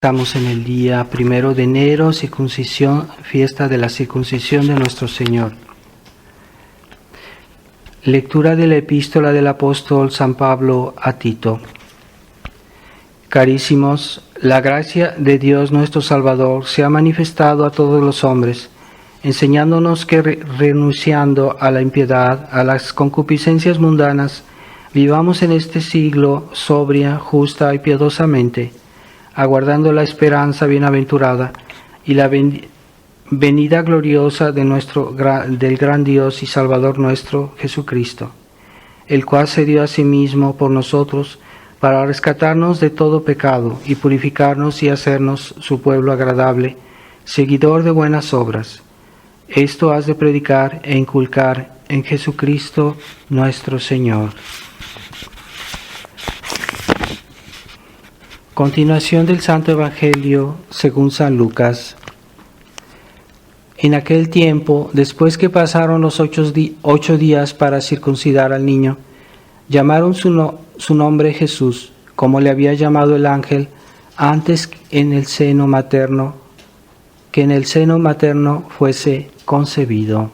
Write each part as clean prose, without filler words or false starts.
Estamos en el día 1 de enero, circuncisión, fiesta de la circuncisión de nuestro Señor. Lectura de la epístola del apóstol San Pablo a Tito. Carísimos, la gracia de Dios nuestro Salvador se ha manifestado a todos los hombres, enseñándonos que renunciando a la impiedad, a las concupiscencias mundanas, vivamos en este siglo sobria, justa y piadosamente, aguardando la esperanza bienaventurada y la venida gloriosa de del gran Dios y Salvador nuestro, Jesucristo, el cual se dio a sí mismo por nosotros para rescatarnos de todo pecado y purificarnos y hacernos su pueblo agradable, seguidor de buenas obras. Esto has de predicar e inculcar en Jesucristo nuestro Señor. Continuación del Santo Evangelio según San Lucas. En aquel tiempo, después que pasaron los 8 días para circuncidar al niño, llamaron su nombre Jesús, como le había llamado el ángel antes que en el seno materno fuese concebido.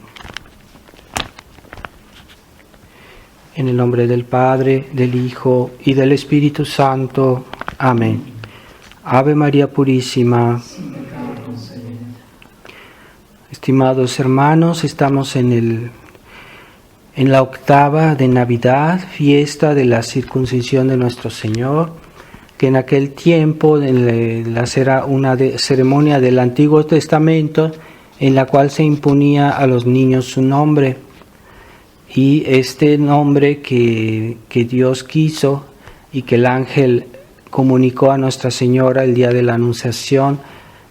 En el nombre del Padre, del Hijo y del Espíritu Santo. Amén. Ave María Purísima. Estimados hermanos, estamos en la octava de Navidad, fiesta de la circuncisión de nuestro Señor, que en aquel tiempo era una ceremonia del Antiguo Testamento en la cual se imponía a los niños su nombre. Y este nombre que Dios quiso y que el ángel comunicó a Nuestra Señora el día de la Anunciación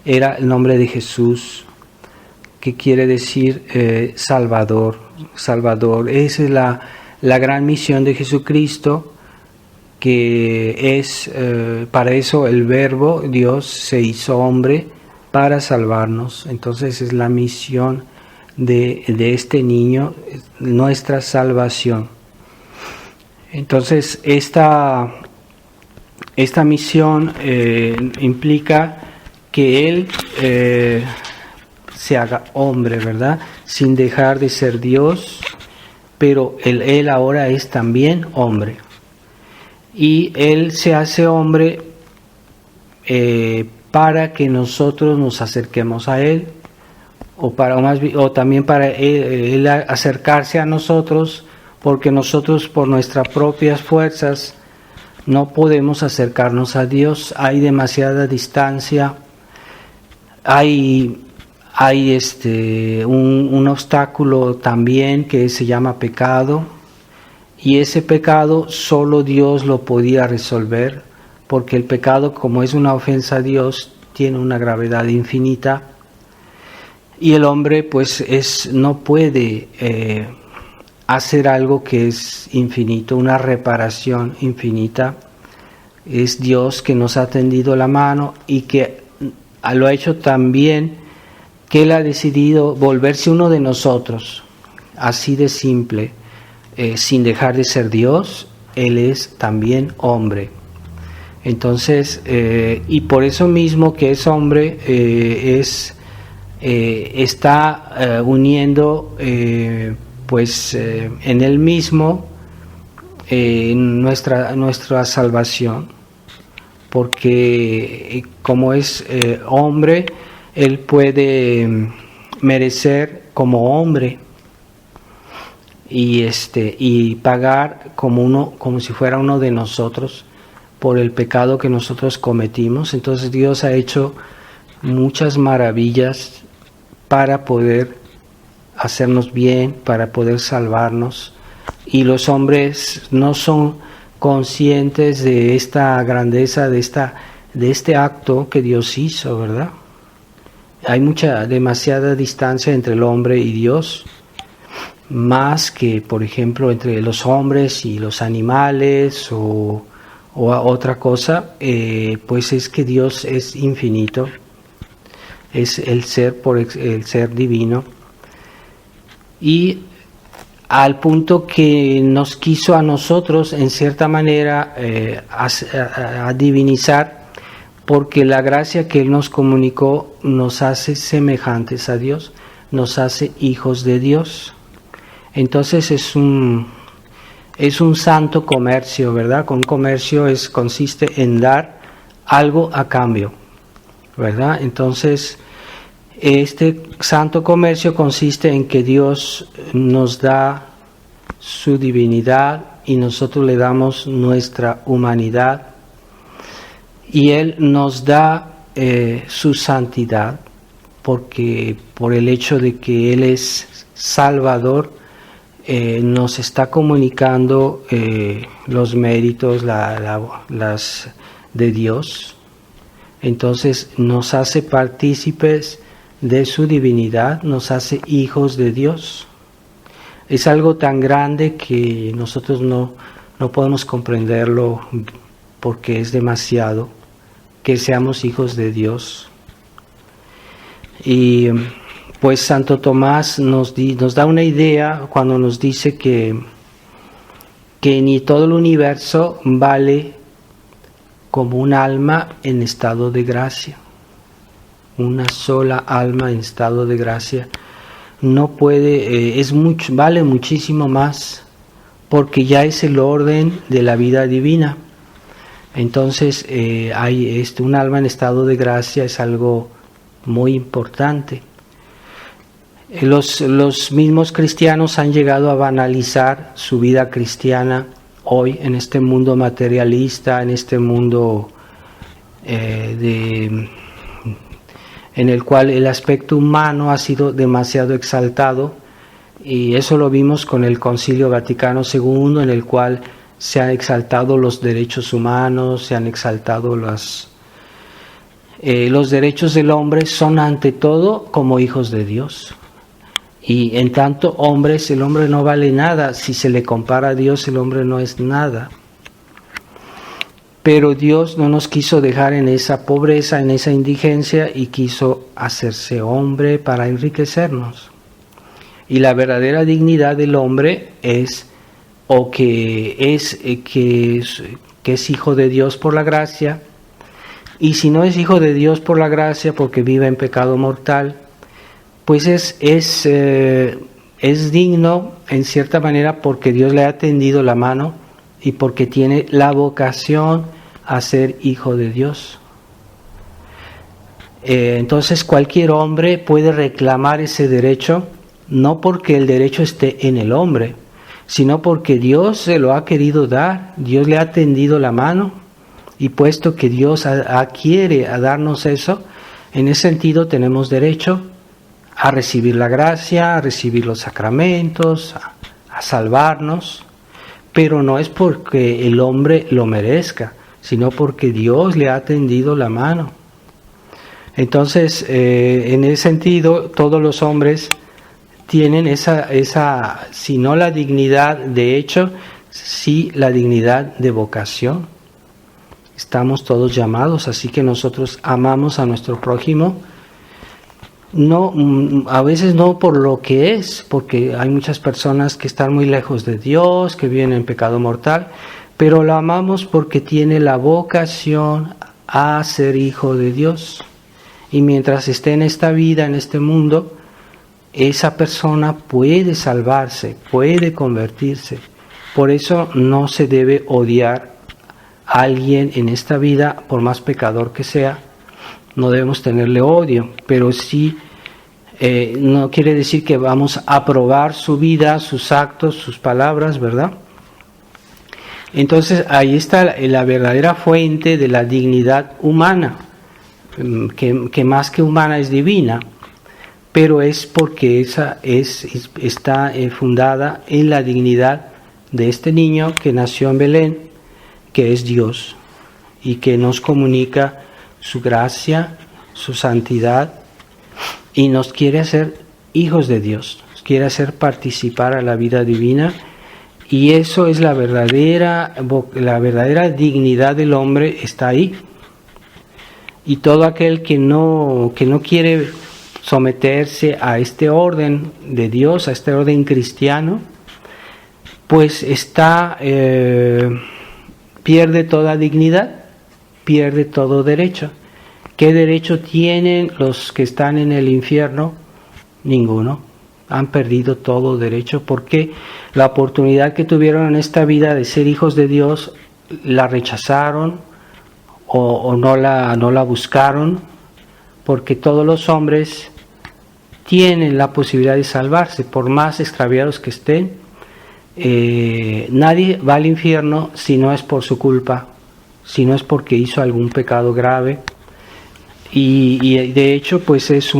era el nombre de Jesús, que quiere decir Salvador. Esa es la gran misión de Jesucristo, que es, para eso el Verbo, Dios, se hizo hombre para salvarnos. Entonces es la misión de este niño, nuestra salvación. Entonces esta misión implica que Él se haga hombre, ¿verdad? Sin dejar de ser Dios, pero Él ahora es también hombre. Y Él se hace hombre para que nosotros nos acerquemos a Él, o también para él acercarse a nosotros, porque nosotros por nuestras propias fuerzas no podemos acercarnos a Dios. Hay demasiada distancia, hay un obstáculo también que se llama pecado, y ese pecado solo Dios lo podía resolver, porque el pecado, como es una ofensa a Dios, tiene una gravedad infinita. Y el hombre pues no puede hacer algo que es infinito, una reparación infinita. Es Dios que nos ha tendido la mano y que lo ha hecho también, que Él ha decidido volverse uno de nosotros, así de simple, sin dejar de ser Dios. Él es también hombre. Entonces, y por eso mismo que es hombre, está uniendo en él mismo nuestra salvación, porque como es hombre, él puede merecer como hombre y pagar como si fuera uno de nosotros por el pecado que nosotros cometimos. Entonces Dios ha hecho muchas maravillas para poder hacernos bien, para poder salvarnos, y los hombres no son conscientes de esta grandeza, de este acto que Dios hizo, ¿verdad? Hay demasiada distancia entre el hombre y Dios, más que, por ejemplo, entre los hombres y los animales o otra cosa. Pues es que Dios es infinito, es el ser divino, y al punto que nos quiso a nosotros en cierta manera a divinizar, porque la gracia que Él nos comunicó nos hace semejantes a Dios, nos hace hijos de Dios. Entonces es un santo comercio, ¿verdad? Con comercio consiste en dar algo a cambio, ¿verdad? Entonces este santo comercio consiste en que Dios nos da su divinidad y nosotros le damos nuestra humanidad, y Él nos da su santidad, porque por el hecho de que Él es Salvador, nos está comunicando los méritos las de Dios. Entonces nos hace partícipes de su divinidad, nos hace hijos de Dios. Es algo tan grande que nosotros no podemos comprenderlo, porque es demasiado que seamos hijos de Dios. Y pues Santo Tomás nos da una idea cuando nos dice que ni todo el universo vale como un alma en estado de gracia. Una sola alma en estado de gracia no puede, vale muchísimo más, porque ya es el orden de la vida divina. Entonces hay un alma en estado de gracia es algo muy importante. Los mismos cristianos han llegado a banalizar su vida cristiana hoy en este mundo materialista, en este mundo en el cual el aspecto humano ha sido demasiado exaltado, y eso lo vimos con el Concilio Vaticano II, en el cual se han exaltado los derechos humanos, se han exaltado los derechos del hombre, son ante todo como hijos de Dios. Y en tanto hombres, el hombre no vale nada. Si se le compara a Dios, el hombre no es nada. Pero Dios no nos quiso dejar en esa pobreza, en esa indigencia, y quiso hacerse hombre para enriquecernos. Y la verdadera dignidad del hombre es que es hijo de Dios por la gracia, y si no es hijo de Dios por la gracia porque vive en pecado mortal, pues es digno en cierta manera porque Dios le ha tendido la mano y porque tiene la vocación a ser hijo de Dios. Entonces cualquier hombre puede reclamar ese derecho, no porque el derecho esté en el hombre, sino porque Dios se lo ha querido dar. Dios le ha tendido la mano, y puesto que Dios quiere darnos eso, en ese sentido tenemos derecho a recibir la gracia, a recibir los sacramentos, a salvarnos, pero no es porque el hombre lo merezca, sino porque Dios le ha tendido la mano. Entonces, en ese sentido, todos los hombres tienen esa, si no la dignidad de hecho, sí la dignidad de vocación. Estamos todos llamados, así que nosotros amamos a nuestro prójimo, no, a veces no por lo que es, porque hay muchas personas que están muy lejos de Dios, que viven en pecado mortal, pero lo amamos porque tiene la vocación a ser hijo de Dios. Y mientras esté en esta vida, en este mundo, esa persona puede salvarse, puede convertirse. Por eso no se debe odiar a alguien en esta vida, por más pecador que sea. No debemos tenerle odio, pero sí no quiere decir que vamos a aprobar su vida, sus actos, sus palabras, ¿verdad? Entonces ahí está la verdadera fuente de la dignidad humana, que más que humana es divina, pero es porque esa está fundada en la dignidad de este niño que nació en Belén, que es Dios, y que nos comunica su gracia, su santidad, y nos quiere hacer hijos de Dios, nos quiere hacer participar a la vida divina, y eso es la verdadera dignidad del hombre, está ahí. Y todo aquel que no quiere someterse a este orden de Dios, a este orden cristiano, pues pierde toda dignidad, pierde todo derecho. ¿Qué derecho tienen los que están en el infierno? Ninguno. Han perdido todo derecho porque la oportunidad que tuvieron en esta vida de ser hijos de Dios la rechazaron o no la buscaron, porque todos los hombres tienen la posibilidad de salvarse, por más extraviados que estén. Nadie va al infierno si no es por su culpa, si no es porque hizo algún pecado grave. Y de hecho, pues es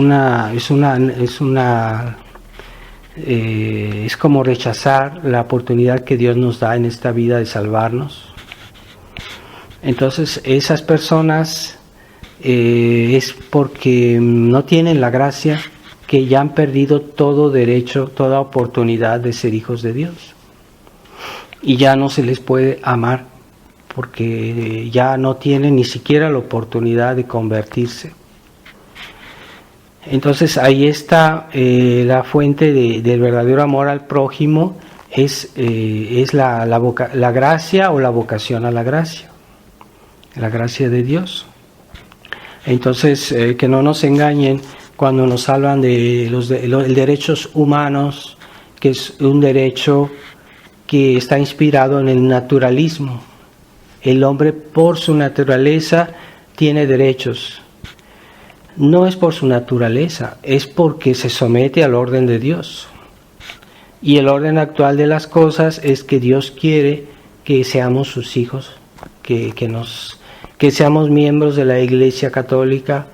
como rechazar la oportunidad que Dios nos da en esta vida de salvarnos. Entonces, esas personas es porque no tienen la gracia, que ya han perdido todo derecho, toda oportunidad de ser hijos de Dios. Y ya no se les puede amar, porque ya no tienen ni siquiera la oportunidad de convertirse. Entonces ahí está la fuente del verdadero amor al prójimo, es la gracia o la vocación a la gracia de Dios. Entonces que no nos engañen cuando nos hablan de los derechos humanos, que es un derecho que está inspirado en el naturalismo. El hombre por su naturaleza tiene derechos. No es por su naturaleza, es porque se somete al orden de Dios. Y el orden actual de las cosas es que Dios quiere que seamos sus hijos, que seamos miembros de la Iglesia Católica,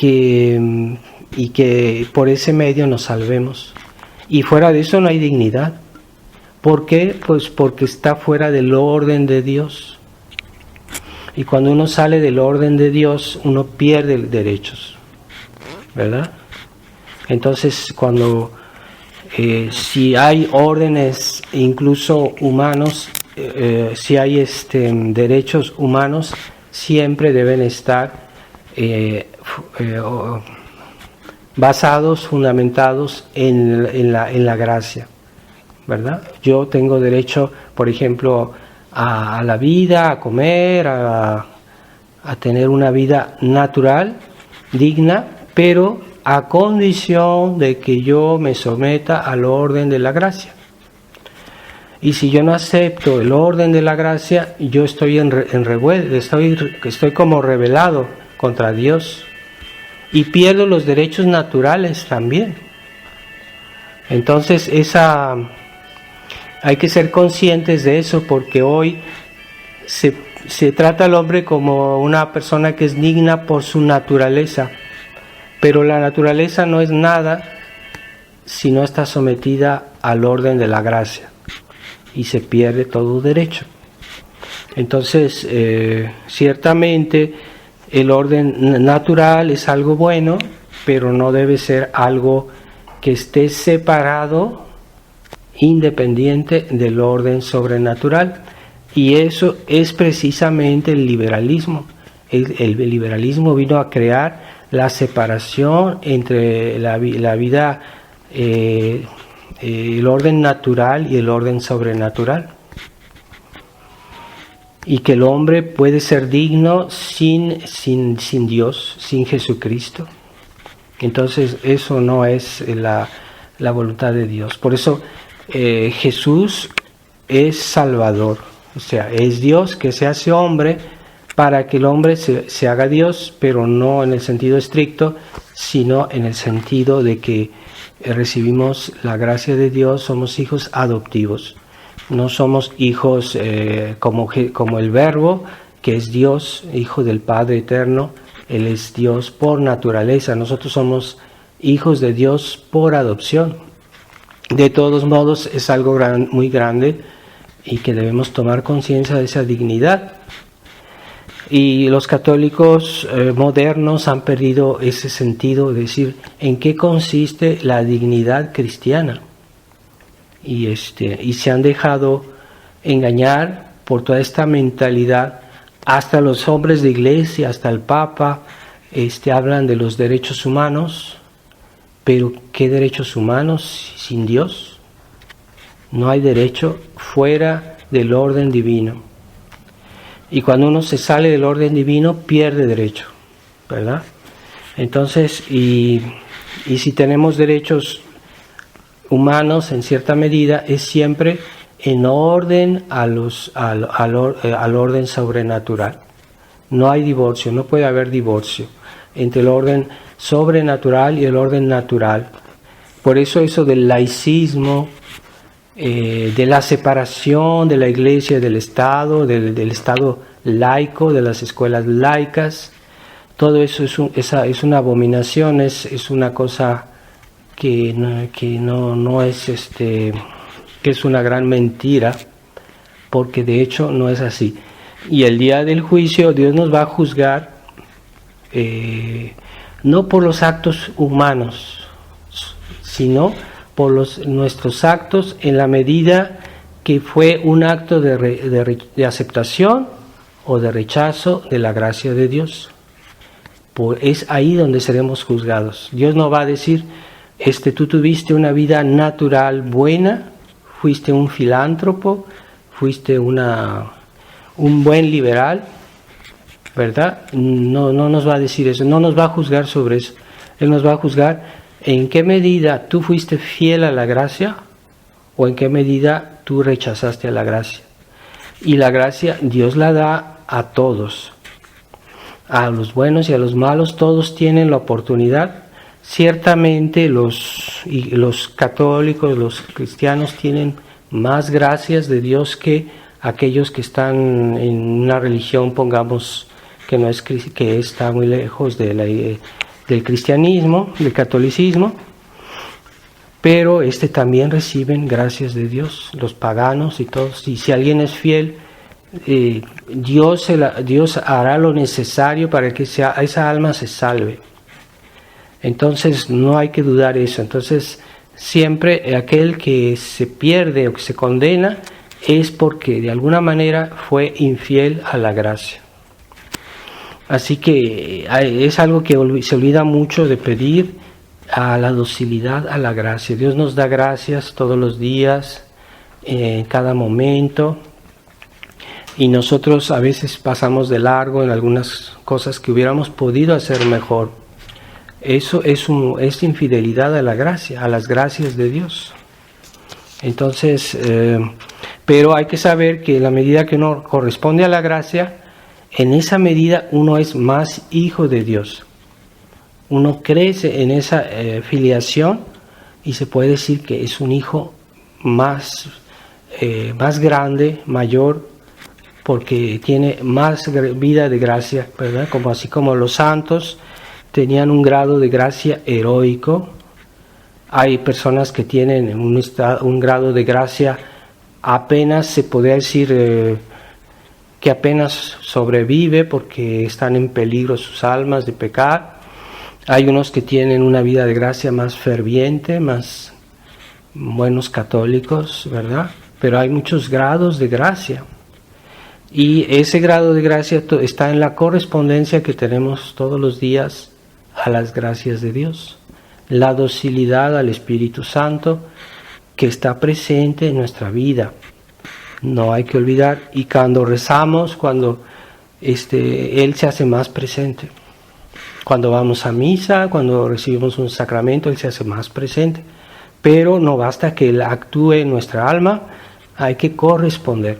y que por ese medio nos salvemos. Y fuera de eso no hay dignidad. ¿Por qué? Pues porque está fuera del orden de Dios. Y cuando uno sale del orden de Dios, uno pierde derechos, ¿verdad? Entonces, si hay órdenes, incluso humanos, si hay derechos humanos, siempre deben estar basados, fundamentados en la gracia, ¿verdad? Yo tengo derecho, por ejemplo, a la vida, a comer, a tener una vida natural, digna, pero a condición de que yo me someta al orden de la gracia. Y si yo no acepto el orden de la gracia, yo estoy estoy como rebelado contra Dios y pierdo los derechos naturales también. Entonces hay que ser conscientes de eso, porque hoy se trata al hombre como una persona que es digna por su naturaleza, pero la naturaleza no es nada si no está sometida al orden de la gracia, y se pierde todo derecho. Entonces, ciertamente el orden natural es algo bueno, pero no debe ser algo que esté separado, independiente del orden sobrenatural. Y eso es precisamente el liberalismo. El liberalismo vino a crear la separación entre la vida, el orden natural y el orden sobrenatural. Y que el hombre puede ser digno sin Dios, sin Jesucristo. Entonces eso no es la voluntad de Dios. Por eso Jesús es Salvador, o sea, es Dios que se hace hombre para que el hombre se haga Dios, pero no en el sentido estricto, sino en el sentido de que recibimos la gracia de Dios, somos hijos adoptivos. No somos hijos como el Verbo, que es Dios, hijo del Padre eterno. Él es Dios por naturaleza. Nosotros somos hijos de Dios por adopción. De todos modos, es algo muy grande y que debemos tomar conciencia de esa dignidad. Y los católicos modernos han perdido ese sentido de decir en qué consiste la dignidad cristiana. Y se han dejado engañar por toda esta mentalidad. Hasta los hombres de iglesia, hasta el Papa, hablan de los derechos humanos. Pero ¿qué derechos humanos sin Dios? No hay derecho fuera del orden divino. Y cuando uno se sale del orden divino, pierde derecho, ¿verdad? Entonces, y si tenemos derechos humanos en cierta medida, es siempre en orden al orden sobrenatural. No hay divorcio, no puede haber divorcio entre el orden sobrenatural y el orden natural. Por eso del laicismo, de la separación de la Iglesia del Estado, del Estado laico, de las escuelas laicas, todo eso es una abominación, es una cosa que no es que es una gran mentira, porque de hecho no es así. Y el día del juicio Dios nos va a juzgar no por los actos humanos, sino por nuestros actos en la medida que fue un acto de aceptación o de rechazo de la gracia de Dios. Es ahí donde seremos juzgados. Dios no va a decir, tú tuviste una vida natural buena, fuiste un filántropo, fuiste un buen liberal, ¿verdad? No nos va a decir eso, no nos va a juzgar sobre eso. Él nos va a juzgar en qué medida tú fuiste fiel a la gracia o en qué medida tú rechazaste a la gracia. Y la gracia Dios la da a todos, a los buenos y a los malos, todos tienen la oportunidad. Ciertamente los católicos, los cristianos tienen más gracias de Dios que aquellos que están en una religión, pongamos, que está muy lejos del cristianismo, del catolicismo, pero también reciben gracias de Dios, los paganos y todos. Y si alguien es fiel, Dios hará lo necesario para que esa alma se salve. Entonces no hay que dudar eso. Entonces siempre aquel que se pierde o que se condena es porque de alguna manera fue infiel a la gracia. Así que es algo que se olvida mucho de pedir, a la docilidad a la gracia. Dios nos da gracias todos los días, en cada momento, y nosotros a veces pasamos de largo en algunas cosas que hubiéramos podido hacer mejor. Eso es infidelidad a la gracia, a las gracias de Dios. Entonces, pero hay que saber que en la medida que uno corresponde a la gracia, en esa medida uno es más hijo de Dios. Uno crece en esa filiación y se puede decir que es un hijo más grande, mayor, porque tiene más vida de gracia, ¿verdad? Así como los santos tenían un grado de gracia heroico, hay personas que tienen un grado de gracia apenas, se podría decir, que apenas sobrevive porque están en peligro sus almas de pecar. Hay unos que tienen una vida de gracia más ferviente, más buenos católicos, ¿verdad? Pero hay muchos grados de gracia. Y ese grado de gracia está en la correspondencia que tenemos todos los días a las gracias de Dios. La docilidad al Espíritu Santo que está presente en nuestra vida. No hay que olvidar, y cuando rezamos, cuando Él se hace más presente. Cuando vamos a misa, cuando recibimos un sacramento, Él se hace más presente. Pero no basta que Él actúe en nuestra alma, hay que corresponder.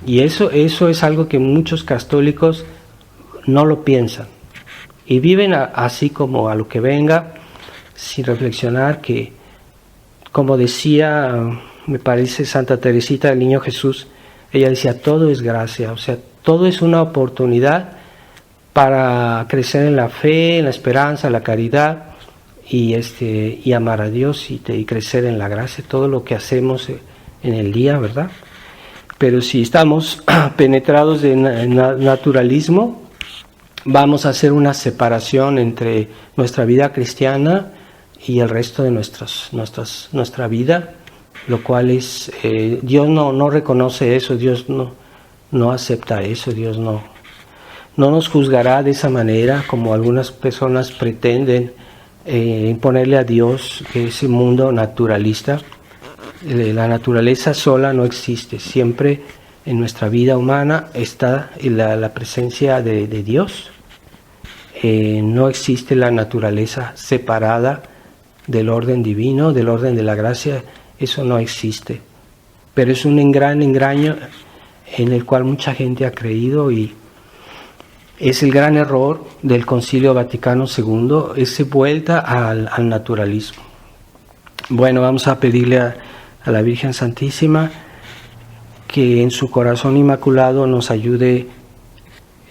Y eso es algo que muchos católicos no lo piensan. Y viven así como a lo que venga, sin reflexionar que, como decía, me parece Santa Teresita del Niño Jesús, ella decía, todo es gracia, o sea, todo es una oportunidad para crecer en la fe, en la esperanza, en la caridad y amar a Dios y crecer en la gracia, todo lo que hacemos en el día, ¿verdad? Pero si estamos penetrados de naturalismo, vamos a hacer una separación entre nuestra vida cristiana y el resto de nuestra vida, lo cual es, Dios no reconoce eso, Dios no acepta eso, Dios no nos juzgará de esa manera como algunas personas pretenden imponerle a Dios ese mundo naturalista. La naturaleza sola no existe, siempre en nuestra vida humana está la presencia de Dios. No existe la naturaleza separada del orden divino, del orden de la gracia, eso no existe. Pero es un gran engaño en el cual mucha gente ha creído y es el gran error del Concilio Vaticano II, esa vuelta al naturalismo. Bueno, vamos a pedirle a la Virgen Santísima que en su corazón inmaculado nos ayude.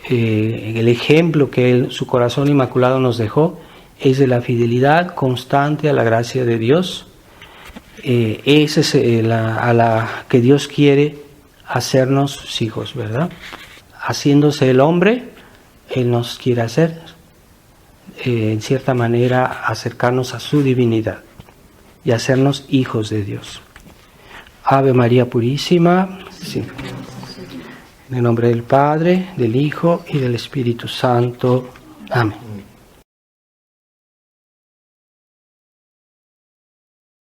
El ejemplo que su corazón inmaculado nos dejó es de la fidelidad constante a la gracia de Dios. Esa es a la que Dios quiere hacernos sus hijos, ¿verdad? Haciéndose el hombre, Él nos quiere hacer, en cierta manera, acercarnos a su divinidad y hacernos hijos de Dios. Ave María Purísima. Sí. En el nombre del Padre, del Hijo y del Espíritu Santo. Amén.